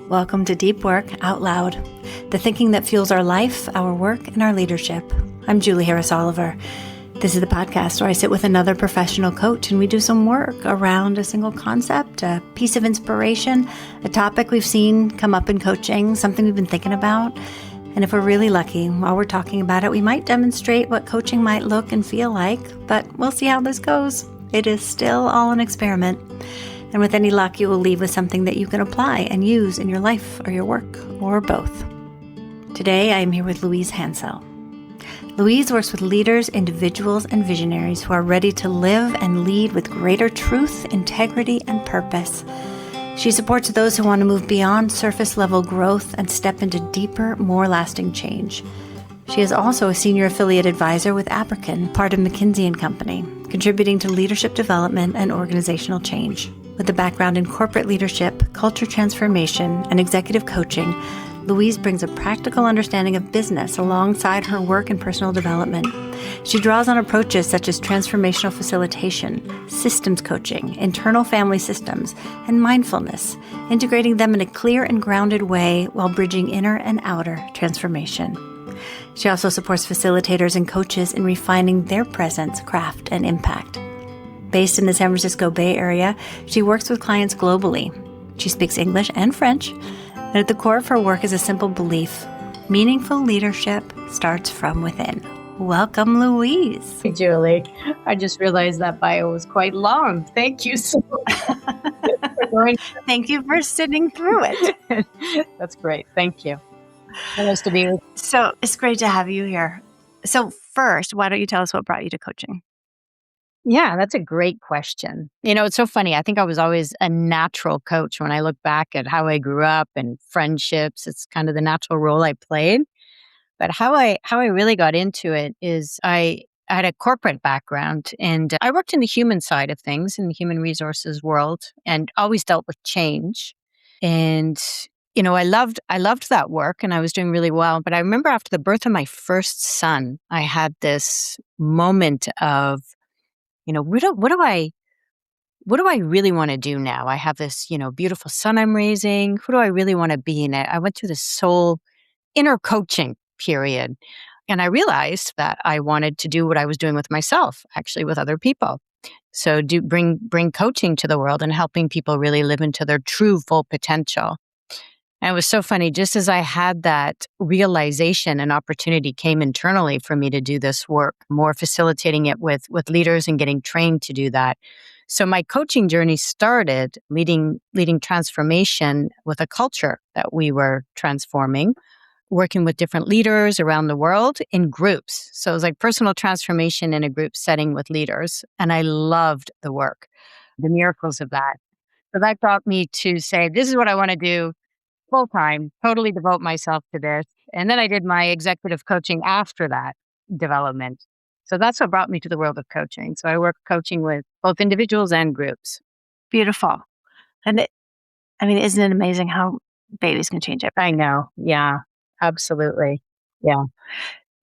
Welcome to Deep Work Out Loud, the thinking that fuels our life, our work, and our leadership. I'm Julie Harris Oliver. This is the podcast where I sit with another professional coach and we do some work around a single concept, a piece of inspiration, a topic we've seen come up in coaching, something we've been thinking about. And if we're really lucky, while we're talking about it, we might demonstrate what coaching might look and feel like, but we'll see how this goes. It is still all an experiment. And with any luck, you will leave with something that you can apply and use in your life or your work, or both. Today, I am here with Louise Hansell. Louise works with leaders, individuals, and visionaries who are ready to live and lead with greater truth, integrity, and purpose. She supports those who want to move beyond surface-level growth and step into deeper, more lasting change. She is also a senior affiliate advisor with Abercon, part of McKinsey & Company, contributing to leadership development and organizational change. With a background in corporate leadership, culture transformation, and executive coaching, Louise brings a practical understanding of business alongside her work and personal development. She draws on approaches such as transformational facilitation, systems coaching, internal family systems, and mindfulness, integrating them in a clear and grounded way while bridging inner and outer transformation. She also supports facilitators and coaches in refining their presence, craft, and impact. Based in the San Francisco Bay Area, she works with clients globally. She speaks English and French, and at the core of her work is a simple belief: meaningful leadership starts from within. Welcome, Louise. Hey, Julie. I just realized that bio was quite long. Thank you so much. Thank you for sitting through it. That's great. Thank you. Nice to be with you. So it's great to have you here. So first, why don't you tell us what brought you to coaching? Yeah, that's a great question. You know, it's so funny. I think I was always a natural coach when I look back at how I grew up and friendships. It's kind of the natural role I played. But how I really got into it is I had a corporate background and I worked in the human side of things in the human resources world and always dealt with change. And you know, I loved that work and I was doing really well. But I remember after the birth of my first son, I had this moment of, you know, what do I really want to do now? I have this, you know, beautiful son I'm raising. Who do I really want to be in it? I went through this soul inner coaching period. And I realized that I wanted to do what I was doing with myself, actually with other people. So bring coaching to the world and helping people really live into their true full potential. And it was so funny, just as I had that realization, an opportunity came internally for me to do this work, more facilitating it with leaders and getting trained to do that. So my coaching journey started leading transformation with a culture that we were transforming, working with different leaders around the world in groups. So it was like personal transformation in a group setting with leaders. And I loved the work, the miracles of that. So that got me to say, this is what I want to do full time, totally devote myself to this. And then I did my executive coaching after that development. So that's what brought me to the world of coaching. So I work coaching with both individuals and groups. Beautiful. And isn't it amazing how babies can change it? I know. Yeah, absolutely. Yeah.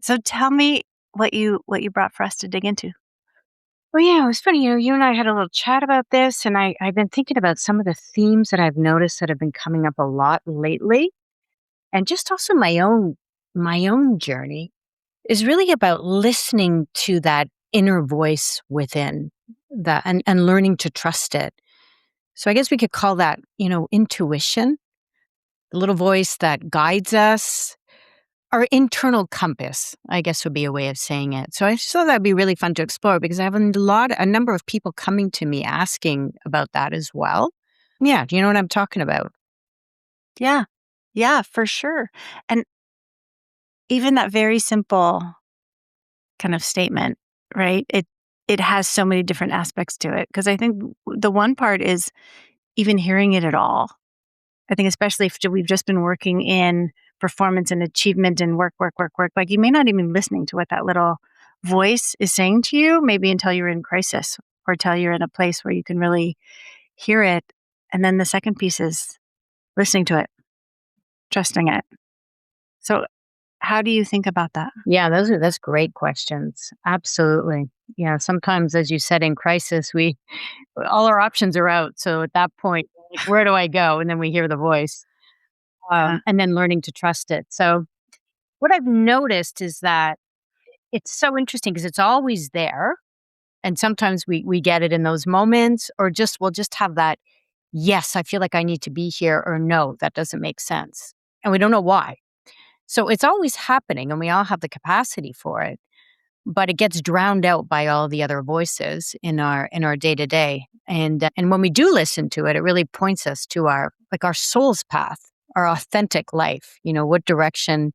So tell me what you brought for us to dig into. Well, yeah, it was funny. You know, you and I had a little chat about this, and I've been thinking about some of the themes that I've noticed that have been coming up a lot lately. And just also my own journey is really about listening to that inner voice within that and learning to trust it. So I guess we could call that, you know, intuition, the little voice that guides us. Our internal compass, I guess would be a way of saying it. So I just thought that'd be really fun to explore because I have a number of people coming to me asking about that as well. Yeah, do you know what I'm talking about? Yeah, for sure. And even that very simple kind of statement, right? It has so many different aspects to it. Because I think the one part is even hearing it at all. I think especially if we've just been working in performance and achievement and work. Like you may not even be listening to what that little voice is saying to you, maybe until you're in crisis or until you're in a place where you can really hear it. And then the second piece is listening to it, trusting it. So how do you think about that? Yeah, that's great questions. Absolutely. Yeah, sometimes, as you said, in crisis, all our options are out. So at that point, like, where do I go? And then we hear the voice. Yeah. and then learning to trust it. So what I've noticed is that it's so interesting because it's always there. And sometimes we get it in those moments, or just we'll just have that, yes, I feel like I need to be here, or no, that doesn't make sense. And we don't know why. So it's always happening and we all have the capacity for it, but it gets drowned out by all the other voices in our day to day. And when we do listen to it, it really points us to our like our soul's path, our authentic life. What direction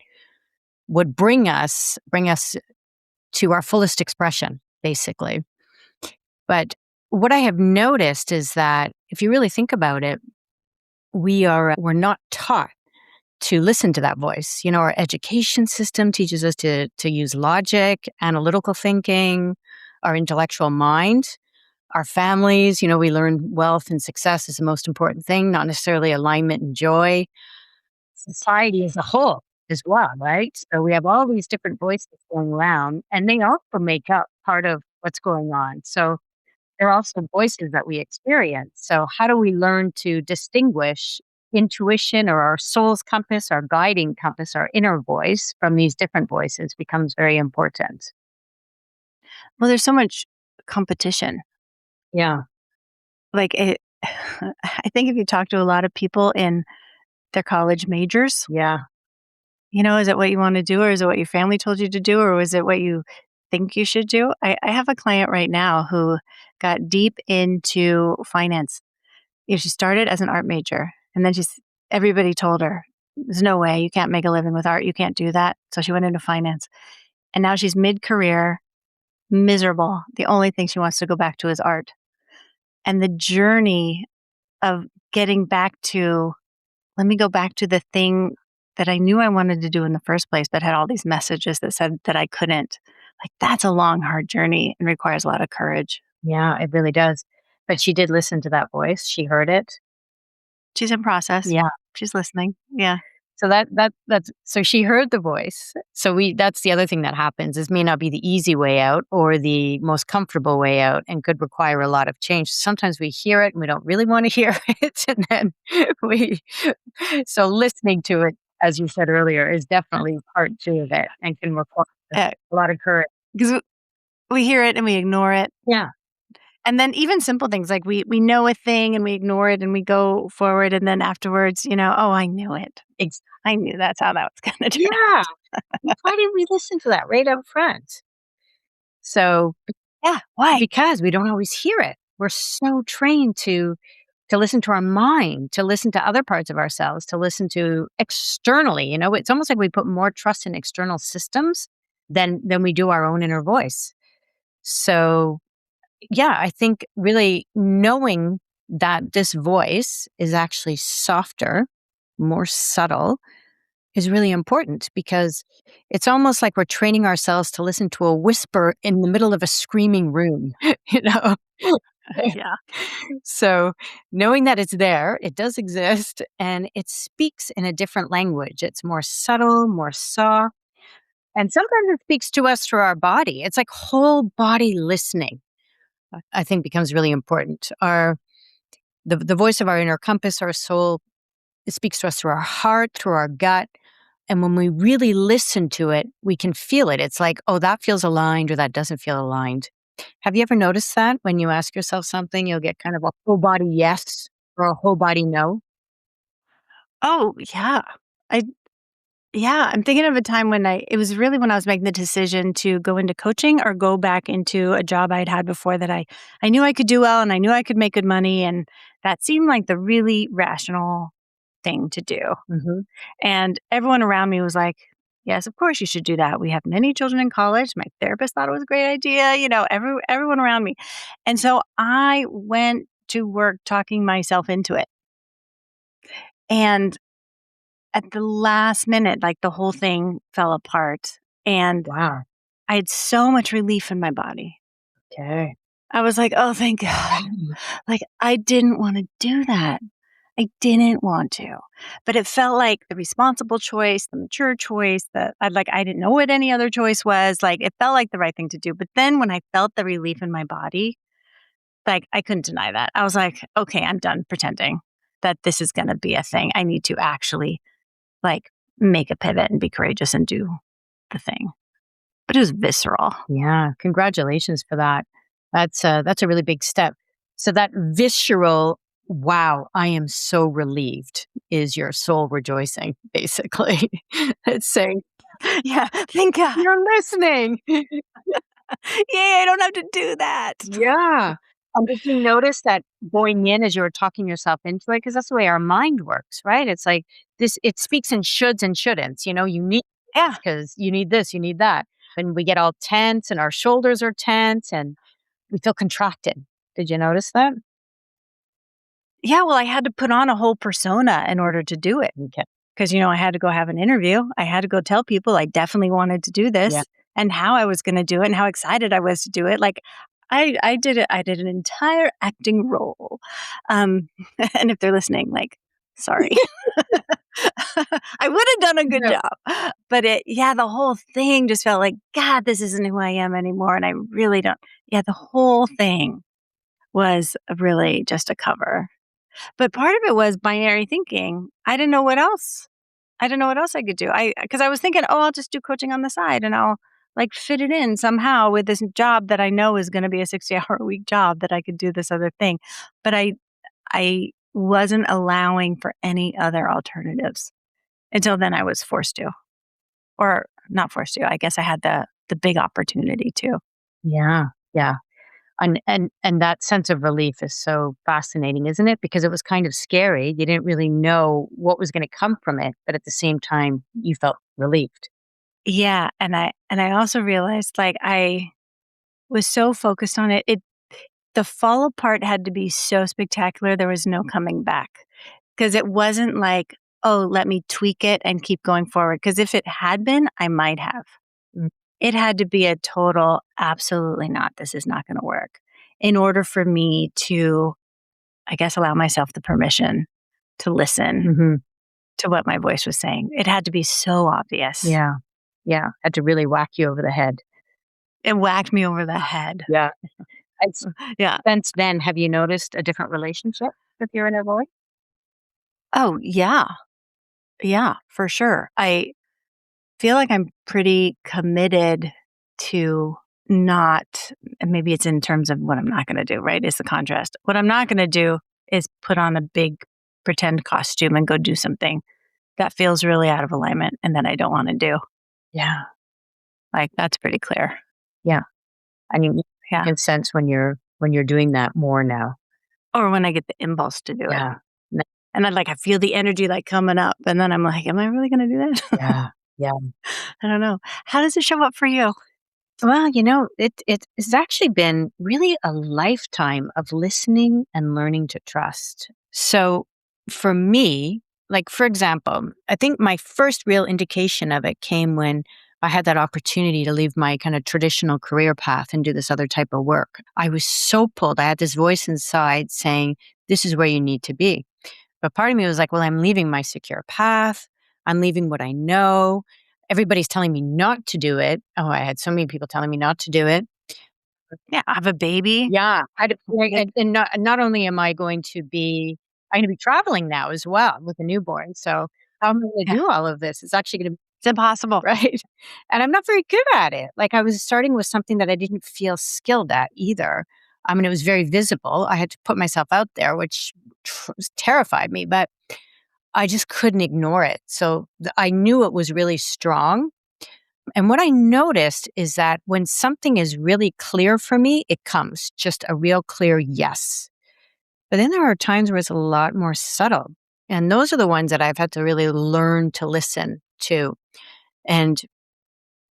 would bring us to our fullest expression, basically. But what I have noticed is that if you really think about it, we're not taught to listen to that voice. Our education system teaches us to use logic, analytical thinking, our intellectual mind. Our families, we learn wealth and success is the most important thing, not necessarily alignment and joy. Society as a whole as well, right? So we have all these different voices going around, and they also make up part of what's going on. So they're also voices that we experience. So how do we learn to distinguish intuition or our soul's compass, our guiding compass, our inner voice from these different voices becomes very important. Well, there's so much competition. Yeah. Like it, I think if you talk to a lot of people in their college majors, Yeah. is it what you want to do, or is it what your family told you to do, or was it what you think you should do? I have a client right now who got deep into finance. She started as an art major, and then everybody told her, there's no way, you can't make a living with art. You can't do that. So she went into finance. And now she's mid-career, miserable. The only thing she wants to go back to is art. And the journey of getting back to, let me go back to the thing that I knew I wanted to do in the first place, but had all these messages that said that I couldn't. Like, that's a long, hard journey and requires a lot of courage. Yeah, it really does. But she did listen to that voice. She heard it. She's in process. Yeah. She's listening. Yeah. So that's so she heard the voice. So that's the other thing that happens is may not be the easy way out or the most comfortable way out and could require a lot of change. Sometimes we hear it and we don't really want to hear it. And then so listening to it, as you said earlier, is definitely part two of it and can require a lot of courage. Because we hear it and we ignore it. Yeah. And then even simple things like we know a thing and we ignore it and we go forward. And then afterwards, oh, I knew it. I knew that's how that was going to turn out. Yeah. Why didn't we listen to that right up front? So, yeah, why? Because we don't always hear it. We're so trained to listen to our mind, to listen to other parts of ourselves, to listen to externally. It's almost like we put more trust in external systems than we do our own inner voice. So, yeah, I think really knowing that this voice is actually softer, more subtle, is really important because it's almost like we're training ourselves to listen to a whisper in the middle of a screaming room, you know? Yeah. So knowing that it's there, it does exist, and it speaks in a different language. It's more subtle, more soft, and sometimes it speaks to us through our body. It's like whole body listening, I think becomes really important. The voice of our inner compass, our soul, it speaks to us through our heart, through our gut. And when we really listen to it, we can feel it. It's like, oh, that feels aligned or that doesn't feel aligned. Have you ever noticed that when you ask yourself something, you'll get kind of a whole body yes or a whole body no? Oh, yeah. I Yeah, I'm thinking of a time when it was really when I was making the decision to go into coaching or go back into a job I'd had before that I knew I could do well and I knew I could make good money. And that seemed like the really rational thing to do. Mm-hmm. And everyone around me was like, yes, of course you should do that. We have many children in college. My therapist thought it was a great idea, everyone around me. And so I went to work talking myself into it. And at the last minute, like the whole thing fell apart. And Wow. I had so much relief in my body. Okay. I was like, oh, thank God. Like, I didn't want to do that. I didn't want to. But it felt like the responsible choice, the mature choice, I didn't know what any other choice was. Like, it felt like the right thing to do. But then when I felt the relief in my body, like, I couldn't deny that. I was like, okay, I'm done pretending that this is going to be a thing. I need to actually like make a pivot and be courageous and do the thing. But it was visceral. Yeah. Congratulations for that. That's a really big step. So that visceral, wow, I am so relieved is your soul rejoicing, basically. It's saying, Yeah, thank God. you're listening. Yay, I don't have to do that. Yeah. And did you notice that going in as you were talking yourself into it? Because that's the way our mind works, right? It's like this, it speaks in shoulds and shouldn'ts. You need Yeah. because you need this, you need that. And we get all tense and our shoulders are tense and we feel contracted. Did you notice that? Yeah, well, I had to put on a whole persona in order to do it. Okay. Because, I had to go have an interview. I had to go tell people I definitely wanted to do this Yeah. and how I was going to do it and how excited I was to do it. Like, I did it. I did an entire acting role. And if they're listening, like, sorry. I would have done a good Yeah. job. But the whole thing just felt like, God, this isn't who I am anymore. And I really don't. Yeah, the whole thing was really just a cover. But part of it was binary thinking. I didn't know what else. I didn't know what else I could do. Because I was thinking, oh, I'll just do coaching on the side and I'll like fit it in somehow with this job that I know is going to be a 60-hour a week job that I could do this other thing. But I wasn't allowing for any other alternatives until then I was forced to, or not forced to. I guess I had the big opportunity to. Yeah. Yeah. And that sense of relief is so fascinating, isn't it? Because it was kind of scary. You didn't really know what was going to come from it, but at the same time, you felt relieved. Yeah, and I also realized like I was so focused on it. The fall apart had to be so spectacular. There was no coming back because it wasn't like, oh, let me tweak it and keep going forward. Because if it had been, I might have. Mm. It had to be a total, absolutely not. This is not going to work in order for me to, I guess, allow myself the permission to listen Mm-hmm. to what my voice was saying. It had to be so obvious. Yeah. Yeah. Had to really whack you over the head. It whacked me over the head. Yeah. And Yeah. since then, have you noticed a different relationship with your inner voice? Oh, yeah. Yeah, for sure. I feel like I'm pretty committed to not, and maybe it's in terms of what I'm not going to do, right? Is the contrast. What I'm not going to do is put on a big pretend costume and go do something that feels really out of alignment and that I don't want to do. Yeah. Like that's pretty clear. Yeah. I mean, you Yeah. can sense when you're doing that more now. Or when I get the impulse to do it. Yeah. N- And then like I feel the energy like coming up and then I'm like, am I really going to do that? Yeah. Yeah. I don't know. How does it show up for you? Well, it's actually been really a lifetime of listening and learning to trust. So for me, like for example, I think my first real indication of it came when I had that opportunity to leave my kind of traditional career path and do this other type of work. I was so pulled. I had this voice inside saying, this is where you need to be. But part of me was like, well, I'm leaving my secure path. I'm leaving what I know. Everybody's telling me not to do it. Oh, I had so many people telling me not to do it. Yeah. I have a baby. Yeah. Like, And not only am I going to be, I'm going to be traveling now as well with a newborn. So how am I going to yeah, do all of this? It's actually going to be it's impossible. right. And I'm not very good at it. Like I was starting with something that I didn't feel skilled at either. I mean, it was very visible. I had to put myself out there, which terrified me, but I just couldn't ignore it. So I knew it was really strong. And what I noticed is that when something is really clear for me, it comes just a real clear yes. But then there are times where it's a lot more subtle. And those are the ones that I've had to really learn to listen to. And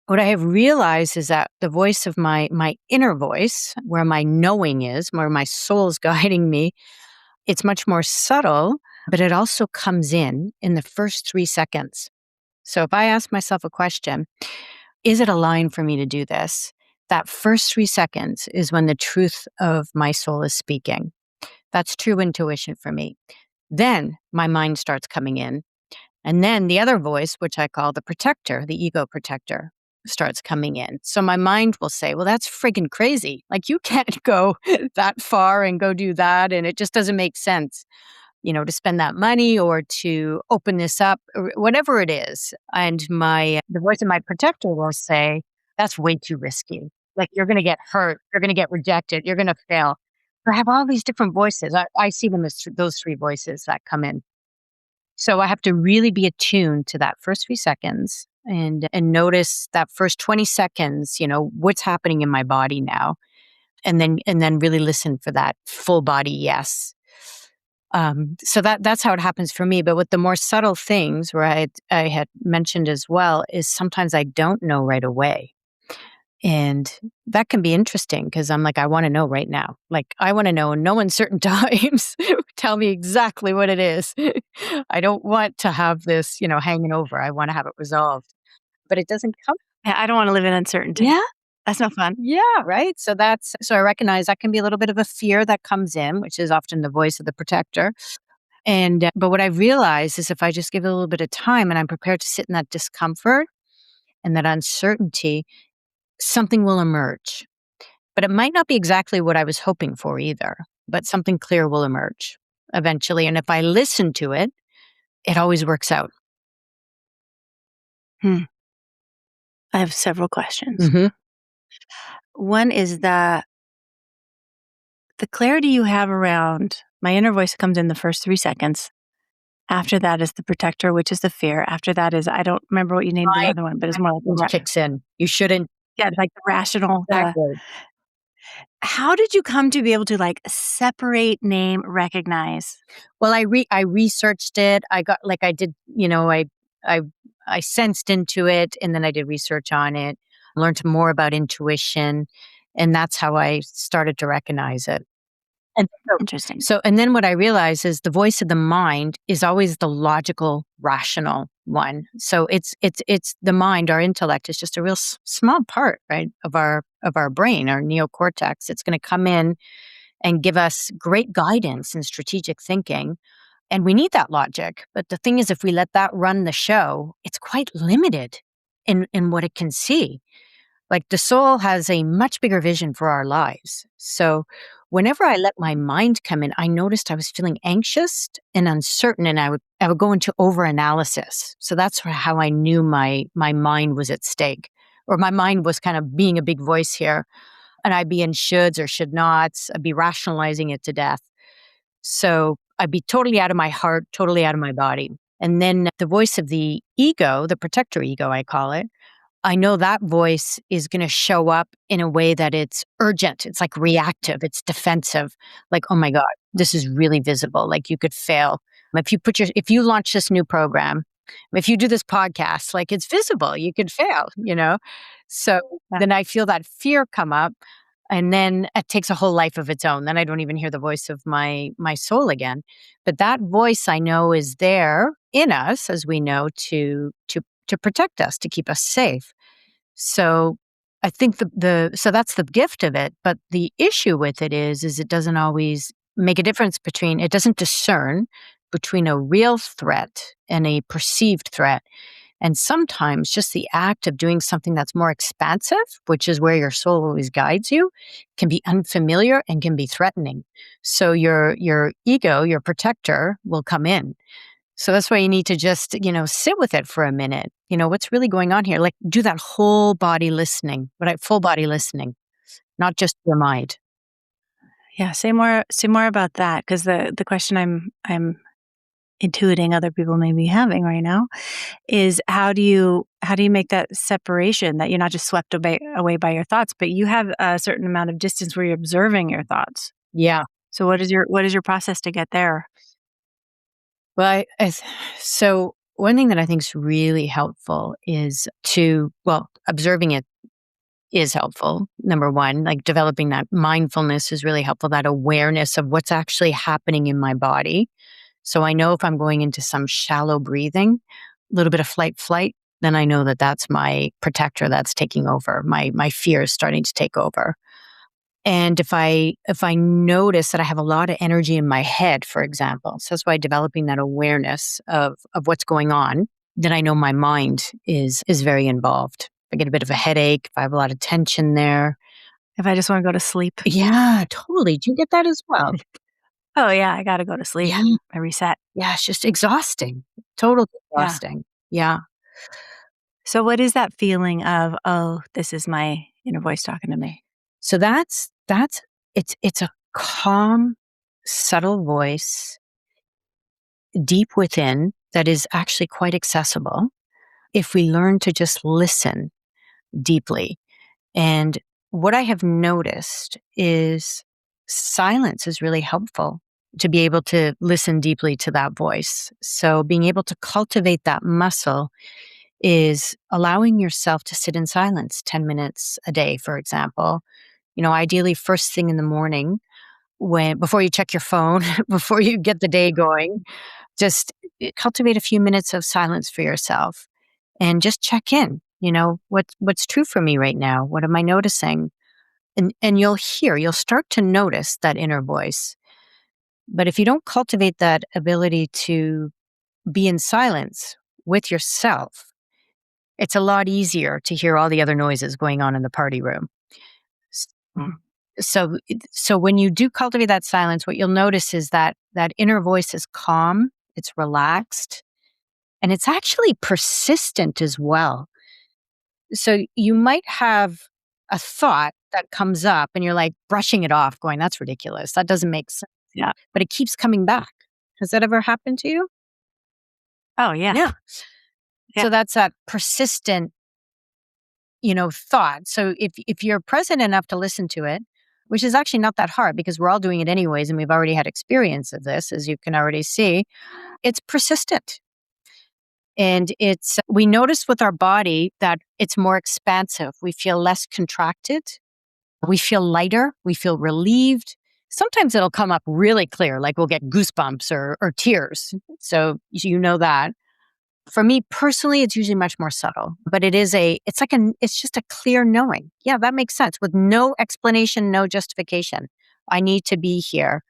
what I have realized is that the voice of my inner voice, where my knowing is, where my soul is guiding me, it's much more subtle, but it also comes in the first 3 seconds. So if I ask myself a question, is it aligned for me to do this? That first 3 seconds is when the truth of my soul is speaking. That's true intuition for me. Then my mind starts coming in. And then the other voice, which I call the protector, the ego protector, starts coming in. So my mind will say, well, that's friggin' crazy. Like you can't go that far and go do that. And it just doesn't make sense. to spend that money or to open this up or whatever it is. And the voice of my protector will say, that's way too risky. Like you're going to get hurt. You're going to get rejected. You're going to fail. So I have all these different voices. I see them as those three voices that come in. So I have to really be attuned to that first few seconds and notice that first 20 seconds, what's happening in my body now. And then really listen for that full body yes. So that's how it happens for me. But with the more subtle things where I had mentioned as well is sometimes I don't know right away. And that can be interesting because I'm like, I want to know right now. Like, I want to know in no uncertain times. Tell me exactly what it is. I don't want to have this, hanging over. I want to have it resolved. But it doesn't come. Yeah, I don't want to live in uncertainty. Yeah. That's no fun. Yeah, right. So I recognize that can be a little bit of a fear that comes in, which is often the voice of the protector. And but what I realize is if I just give it a little bit of time and I'm prepared to sit in that discomfort and that uncertainty, something will emerge. But it might not be exactly what I was hoping for either, but something clear will emerge eventually. And if I listen to it, it always works out. I have several questions. Mm-hmm. One is the clarity you have around my inner voice comes in the first 3 seconds. After that is the protector, which is the fear. After that is, I don't remember what you named the other one, but it's more like kicks in. You shouldn't. Yeah, like the rational. Exactly. How did you come to be able to separate, name, recognize? Well, I researched it. I got I did, I sensed into it and then I did research on it, learned more about intuition, and that's how I started to recognize it. And Interesting. and then what I realized is the voice of the mind is always the logical, rational one. So it's the mind, our intellect is just a real small part, right, of our brain, our neocortex. It's going to come in and give us great guidance in strategic thinking. And we need that logic. But the thing is, if we let that run the show, it's quite limited in what it can see. Like the soul has a much bigger vision for our lives. So whenever I let my mind come in, I noticed I was feeling anxious and uncertain, and I would go into overanalysis. So that's how I knew my mind was at stake, or my mind was kind of being a big voice here. And I'd be in shoulds or should nots. I'd be rationalizing it to death. So I'd be totally out of my heart, totally out of my body. And then the voice of the ego, the protector ego, I call it, I know that voice is going to show up in a way that it's urgent. It's like reactive. It's defensive. Like, oh my God, this is really visible. Like you could fail. If you launch this new program, if you do this podcast, like it's visible, you could fail, So then I feel that fear come up and then it takes a whole life of its own. Then I don't even hear the voice of my soul again. But that voice I know is there in us, as we know, to protect us, to keep us safe. So I think so that's the gift of it. But the issue with it is it doesn't always make a difference it doesn't discern between a real threat and a perceived threat. And sometimes just the act of doing something that's more expansive, which is where your soul always guides you, can be unfamiliar and can be threatening. So your ego, your protector, will come in. So that's why you need to just, sit with it for a minute. What's really going on here? Like do that whole body listening, full body listening, not just your mind. Yeah, say more about that, because the question I'm intuiting other people may be having right now is how do you make that separation, that you're not just swept away by your thoughts, but you have a certain amount of distance where you're observing your thoughts. Yeah. So what is your process to get there? Well, so one thing that I think is really helpful is observing it is helpful. Number one, like developing that mindfulness is really helpful, that awareness of what's actually happening in my body. So I know if I'm going into some shallow breathing, a little bit of flight, then I know that that's my protector that's taking over. My fear is starting to take over. And if I notice that I have a lot of energy in my head, for example, so that's why developing that awareness of what's going on, then I know my mind is very involved. If I get a bit of a headache, if I have a lot of tension there. If I just want to go to sleep. Yeah, totally. Do you get that as well? Oh, yeah, I gotta go to sleep. Yeah. I reset. Yeah, it's just exhausting. Totally Yeah. exhausting. Yeah. So what is that feeling of, "Oh, this is my inner voice talking to me?" So that's it's a calm, subtle voice deep within that is actually quite accessible if we learn to just listen deeply. And what I have noticed is silence is really helpful to be able to listen deeply to that voice. So being able to cultivate that muscle is allowing yourself to sit in silence 10 minutes a day, for example. Ideally first thing in the morning, when before you check your phone, before you get the day going, just cultivate a few minutes of silence for yourself and just check in. What's true for me right now? What am I noticing? And you'll start to notice that inner voice. But if you don't cultivate that ability to be in silence with yourself, it's a lot easier to hear all the other noises going on in the party room. S- Mhm. So when you do cultivate that silence, what you'll notice is that that inner voice is calm, it's relaxed, and it's actually persistent as well. So you might have a thought that comes up and you're like brushing it off, going, that's ridiculous. That doesn't make sense. Yeah. But it keeps coming back. Has that ever happened to you? Oh, yeah. Yeah. Yeah. So that's that persistent, thought. So if you're present enough to listen to it, which is actually not that hard because we're all doing it anyways, and we've already had experience of this, as you can already see, it's persistent. And we notice with our body that it's more expansive. We feel less contracted. We feel lighter. We feel relieved. Sometimes it'll come up really clear, like we'll get goosebumps or tears. So you know that. For me personally, it's usually much more subtle, but it's just a clear knowing. Yeah, that makes sense with no explanation, no justification. I need to be here.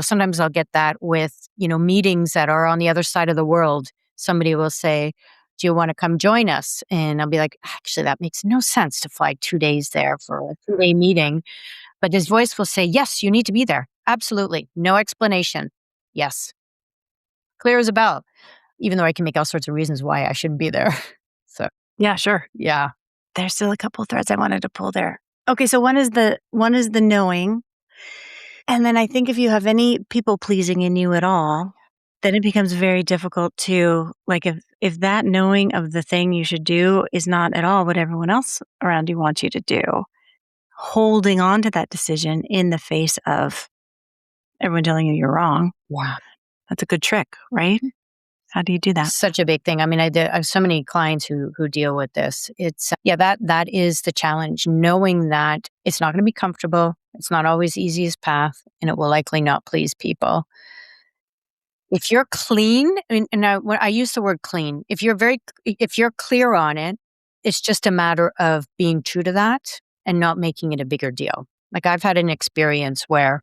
Sometimes I'll get that with, meetings that are on the other side of the world. Somebody will say, do you want to come join us? And I'll be like, actually, that makes no sense to fly 2 days there for a 2-day meeting. But this voice will say, yes, you need to be there. Absolutely. No explanation. Yes. Clear as a bell, even though I can make all sorts of reasons why I shouldn't be there. So, Yeah, sure. yeah. There's still a couple threads I wanted to pull there. Okay, so one is the knowing. And then I think if you have any people pleasing in you at all, then it becomes very difficult to, like, if that knowing of the thing you should do is not at all what everyone else around you wants you to do, holding on to that decision in the face of everyone telling you you're wrong, Wow. that's a good trick, right? How do you do that? Such a big thing. I mean, I have so many clients who deal with this. It's that is the challenge, knowing that it's not going to be comfortable. It's not always the easiest path, and it will likely not please people. If you're clean, when I use the word clean, if you're clear on it, it's just a matter of being true to that and not making it a bigger deal. Like I've had an experience where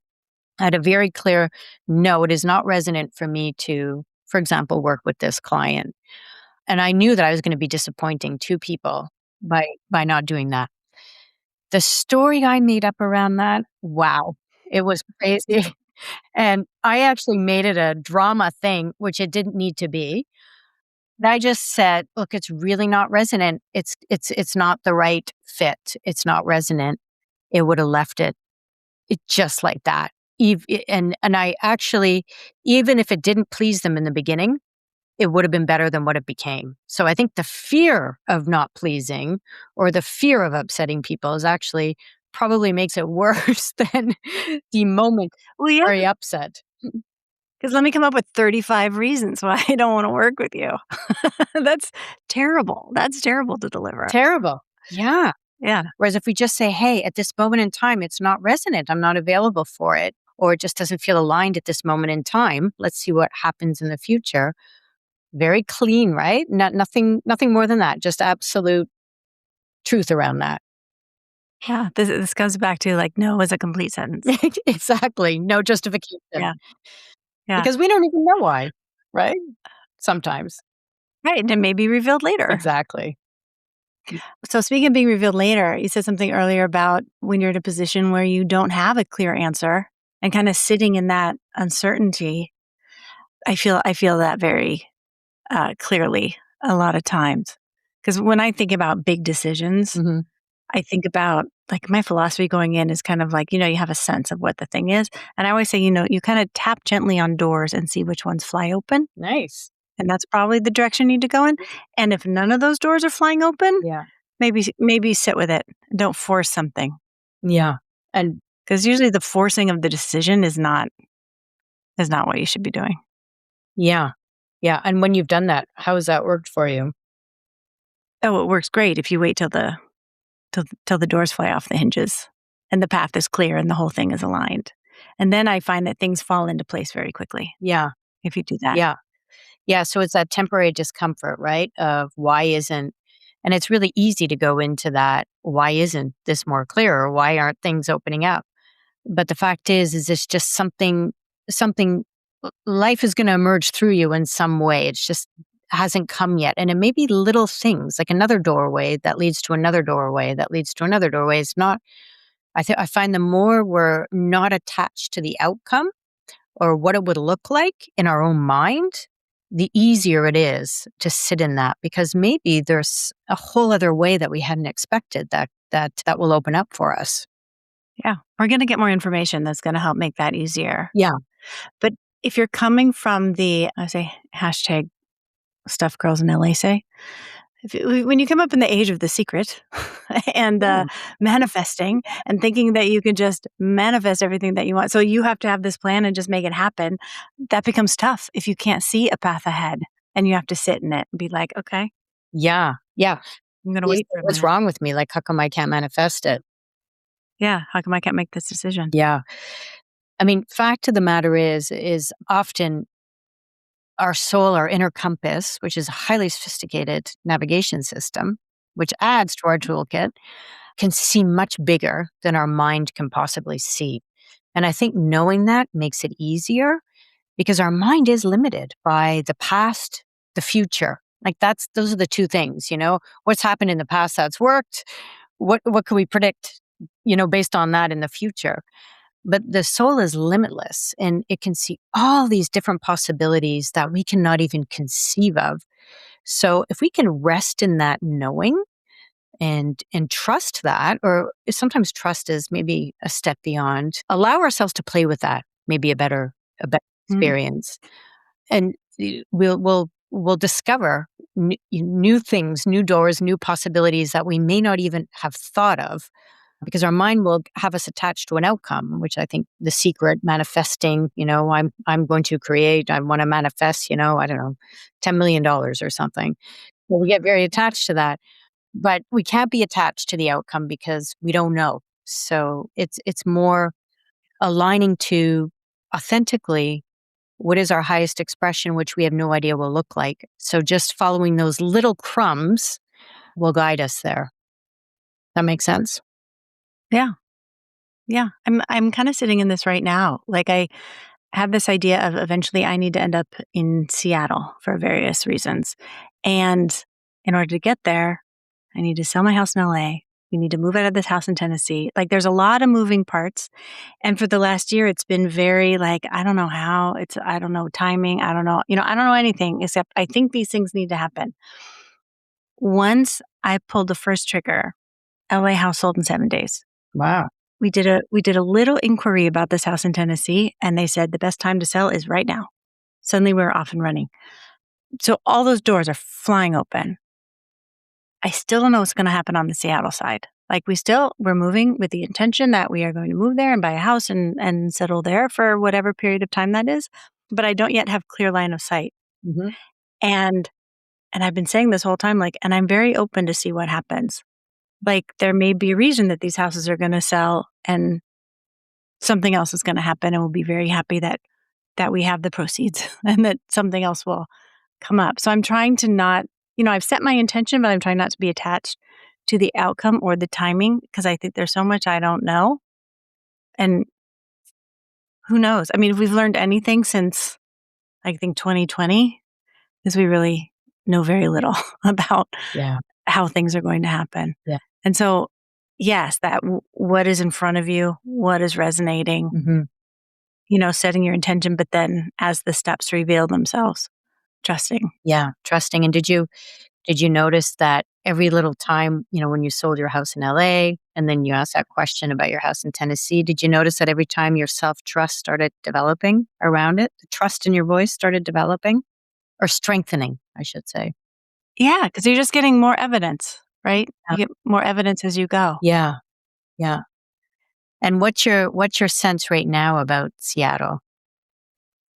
I had a very clear, no, it is not resonant for me to, for example, work with this client. And I knew that I was going to be disappointing two people by not doing that. The story I made up around that, wow, it was crazy. And I actually made it a drama thing, which it didn't need to be. And I just said, look, it's really not resonant. It's not the right fit. It's not resonant. It would have left it just like that. And I actually, even if it didn't please them in the beginning, it would have been better than what it became. So I think the fear of not pleasing or the fear of upsetting people is actually probably makes it worse than the moment Well, yeah, very upset. because let me come up with 35 reasons why I don't want to work with you. That's terrible. That's terrible to deliver. Terrible. Yeah. Yeah. Whereas if we just say, hey, at this moment in time, it's not resonant, I'm not available for it, or it just doesn't feel aligned at this moment in time. Let's see what happens in the future. Very clean, right? Nothing more than that. Just absolute truth around that. Yeah. This goes back to, like, no is a complete sentence. Exactly. No justification. Yeah. Yeah. Because we don't even know why, right? Sometimes. Right. And it may be revealed later. Exactly. So speaking of being revealed later, you said something earlier about when you're in a position where you don't have a clear answer And kind of sitting in that uncertainty, I feel that very clearly a lot of times. Because when I think about big decisions, Mhm. I think about like my philosophy going in is kind of like, you have a sense of what the thing is. And I always say, you kind of tap gently on doors and see which ones fly open. Nice. And that's probably the direction you need to go in. And if none of those doors are flying open, Yeah. maybe sit with it. Don't force something. Yeah. And Because usually the forcing of the decision is not what you should be doing. yeah. Yeah. And when you've done that, how has that worked for you? Oh, it works great if you wait till the doors fly off the hinges and the path is clear and the whole thing is aligned. And then I find that things fall into place very quickly Yeah. if you do that. Yeah. Yeah. So it's that temporary discomfort, right? Of why isn't, and it's really easy to go into that. Why isn't this more clear? Or why aren't things opening up? But the fact is it's just something life is going to emerge through you in some way. It's just hasn't come yet. And it may be little things like another doorway that leads to another doorway that leads to another doorway. It's not, I find the more we're not attached to the outcome or what it would look like in our own mind, the easier it is to sit in that because maybe there's a whole other way that we hadn't expected that will open up for us. Yeah. We're going to get more information that's going to help make that easier. Yeah. But if you're coming from I say hashtag stuff girls in LA say, when you come up in the age of The Secret and Yeah. manifesting and thinking that you can just manifest everything that you want, so you have to have this plan and just make it happen, that becomes tough if you can't see a path ahead and you have to sit in it and be like, okay, Yeah. Yeah. I'm going to wait for a What's minute. wrong with me? Like, how come I can't manifest it? Yeah, how come I can't make this decision? Yeah. I mean, fact of the matter is often our soul, our inner compass, which is a highly sophisticated navigation system, which adds to our toolkit, can see much bigger than our mind can possibly see. And I think knowing that makes it easier because our mind is limited by the past, the future. Like those are the two things, what's happened in the past that's worked. What can we predict, based on that in the future? But the soul is limitless and it can see all these different possibilities that we cannot even conceive of. So if we can rest in that knowing and trust that, or sometimes trust is maybe a step beyond, allow ourselves to play with that, maybe a better Mm. experience. And we'll discover new things, new doors, new possibilities that we may not even have thought of because our mind will have us attached to an outcome, which I think The Secret, manifesting, I'm going to create, I want to manifest, I don't know, $10 million or something. Well, we get very attached to that, but we can't be attached to the outcome because we don't know. So it's more aligning to authentically what is our highest expression, which we have no idea will look like. So just following those little crumbs will guide us there. That makes sense? Yeah. Yeah. I'm kind of sitting in this right now. Like I have this idea of eventually I need to end up in Seattle for various reasons. And in order to get there, I need to sell my house in LA. We need to move out of this house in Tennessee. Like there's a lot of moving parts. And for the last year, it's been very like, I don't know how, I don't know timing. I don't know, I don't know anything except I think these things need to happen. Once I pulled the first trigger, LA house sold in 7 days. Wow. We did a little inquiry about this house in Tennessee, and they said the best time to sell is right now. Suddenly we were off and running. So all those doors are flying open. I still don't know what's going to happen on the Seattle side. Like we're moving with the intention that we are going to move there and buy a house and settle there for whatever period of time that is. But I don't yet have clear line of sight. Mm-hmm. And I've been saying this whole time, like, and I'm very open to see what happens. Like there may be a reason that these houses are going to sell and something else is going to happen, and we'll be very happy that we have the proceeds and that something else will come up. So I'm trying to not, I've set my intention, but I'm trying not to be attached to the outcome or the timing because I think there's so much I don't know. And who knows? I mean, if we've learned anything since I think 2020 is we really know very little about Yeah. how things are going to happen. Yeah. And so, yes, that what is in front of you, what is resonating, Mm-hmm. setting your intention, but then as the steps reveal themselves, trusting. Yeah, trusting. And did you notice that every little time, when you sold your house in LA and then you asked that question about your house in Tennessee, did you notice that every time your self-trust started developing around it, the trust in your voice started developing or strengthening, I should say? Yeah, because you're just getting more evidence, right? Yeah. You get more evidence as you go. Yeah. Yeah. And what's your sense right now about Seattle?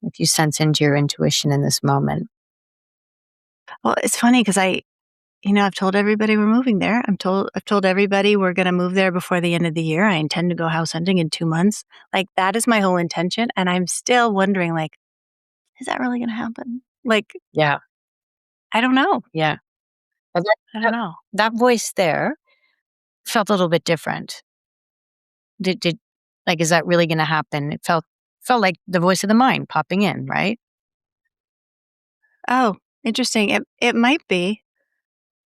If you sense into your intuition in this moment. Well, it's funny because I've told everybody we're moving there. I've told everybody we're going to move there before the end of the year. I intend to go house hunting in 2 months. Like that is my whole intention, and I'm still wondering, like, is that really going to happen? Like, Yeah. I don't know. Yeah. But that, I don't that know. that voice there felt a little bit different. Did like, is that really going to happen? It felt like the voice of the mind popping in, right? Oh, interesting. It might be.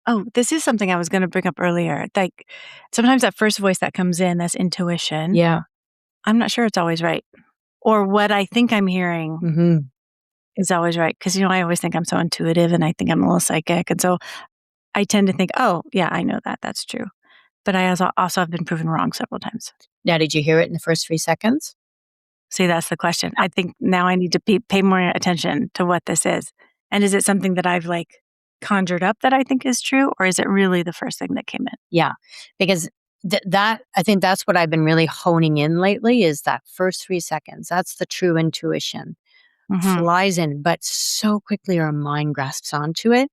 Oh, this is something I was going to bring up earlier. Like sometimes that first voice that comes in, that's intuition. Yeah. I'm not sure it's always right, or what I think I'm hearing Hmm. is always right. Because I always think I'm so intuitive, and I think I'm a little psychic, and so I tend to think, oh yeah, I know that. That's true. But I also have been proven wrong several times. Now, did you hear it in the first 3 seconds? See, that's the question. I think now I need to pay more attention to what this is. And is it something that I've like conjured up that I think is true, or is it really the first thing that came in? Yeah, because that I think that's what I've been really honing in lately is that first 3 seconds. That's the true intuition Hmm. flies in, but so quickly our mind grasps onto it,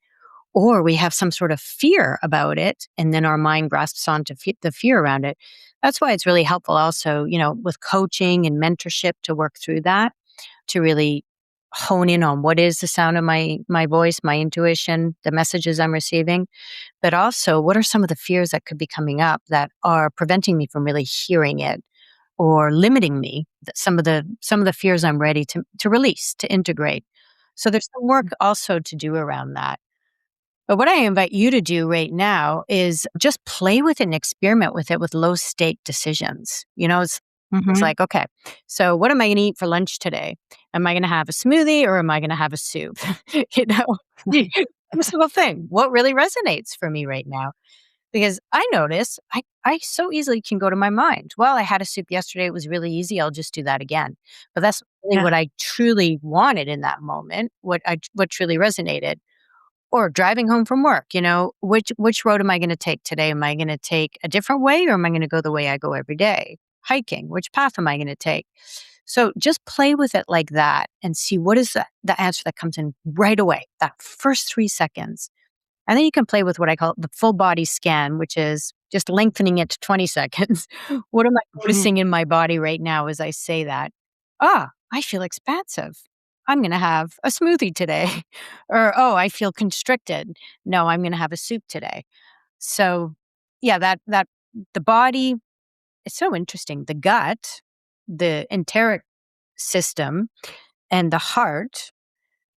or we have some sort of fear about it, and then our mind grasps onto the fear around it. That's why it's really helpful, also, with coaching and mentorship to work through that, to really hone in on what is the sound of my voice, my intuition, the messages I'm receiving, but also what are some of the fears that could be coming up that are preventing me from really hearing it or limiting me, some of the fears I'm ready to release, to integrate. So there's some work also to do around that. But what I invite you to do right now is just play with it and experiment with it with low stake decisions. It's Hmm. like, okay, so what am I going to eat for lunch today? Am I going to have a smoothie or am I going to have a soup? you know, Personal thing. What really resonates for me right now? Because I notice I so easily can go to my mind. Well, I had a soup yesterday. It was really easy. I'll just do that again. But that's really Yeah. what I truly wanted in that moment, what truly resonated. Or driving home from work, which road am I going to take today? Am I going to take a different way or am I going to go the way I go every day? Hiking, which path am I going to take? So just play with it like that and see what is the answer that comes in right away, that first 3 seconds. And then you can play with what I call the full body scan, which is just lengthening it to 20 seconds. What am I Mhm. noticing in my body right now as I say that? I feel expansive. I'm going to have a smoothie today. Or, oh, I feel constricted. No, I'm going to have a soup today. So, yeah, that the body, it's so interesting. The gut, the enteric system, and the heart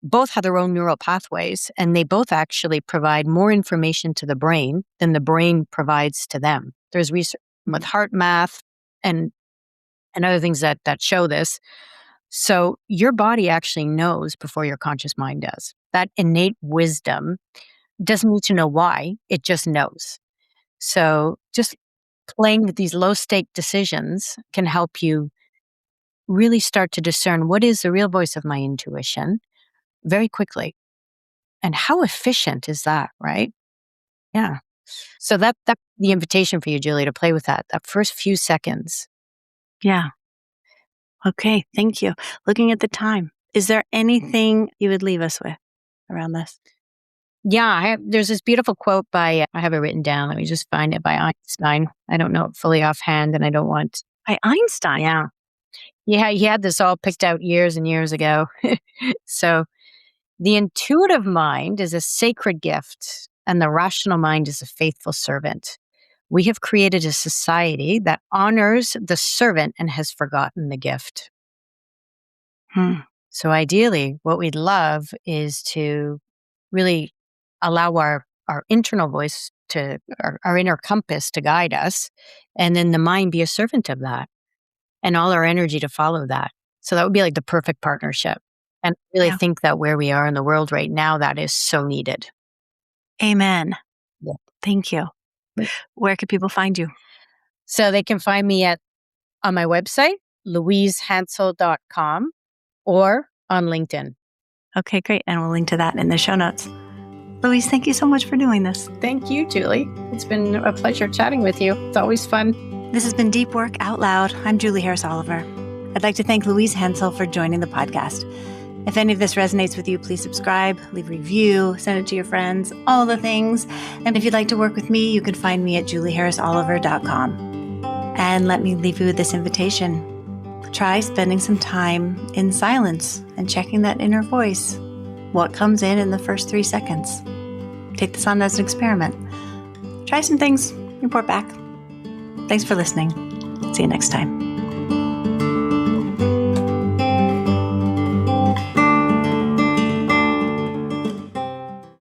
both have their own neural pathways, and they both actually provide more information to the brain than the brain provides to them. There's research with heart math and other things that show this. So your body actually knows before your conscious mind does. That innate wisdom doesn't need to know why, it just knows. So just playing with these low stake decisions can help you really start to discern what is the real voice of my intuition very quickly. And how efficient is that, right? Yeah. So that the invitation for you, Julie, to play with that first few seconds. Yeah. Okay. Thank you. Looking at the time, is there anything you would leave us with around this? Yeah, there's this beautiful quote by I have it written down. Let me just find it by Einstein. I don't know it fully offhand, and I don't want. By Einstein. Yeah, he had this all picked out years and years ago. So the intuitive mind is a sacred gift, and the rational mind is a faithful servant. We have created a society that honors the servant and has forgotten the gift. Hmm. So ideally, what we'd love is to really allow our internal voice to our inner compass to guide us, and then the mind be a servant of that, and all our energy to follow that. So that would be like the perfect partnership. And I really Yeah. think that where we are in the world right now, that is so needed. Amen. Yeah. Thank you. Where could people find you? So they can find me on my website, louisehansell.com, or on LinkedIn. Okay, great. And we'll link to that in the show notes. Louise, thank you so much for doing this. Thank you, Julie. It's been a pleasure chatting with you. It's always fun. This has been Deep Work Out Loud. I'm Julie Harris Oliver. I'd like to thank Louise Hansell for joining the podcast. If any of this resonates with you, please subscribe, leave a review, send it to your friends, all the things. And if you'd like to work with me, you can find me at julieharrisoliver.com. And let me leave you with this invitation. Try spending some time in silence and checking that inner voice. What comes in the first 3 seconds? Take this on as an experiment. Try some things, report back. Thanks for listening. See you next time.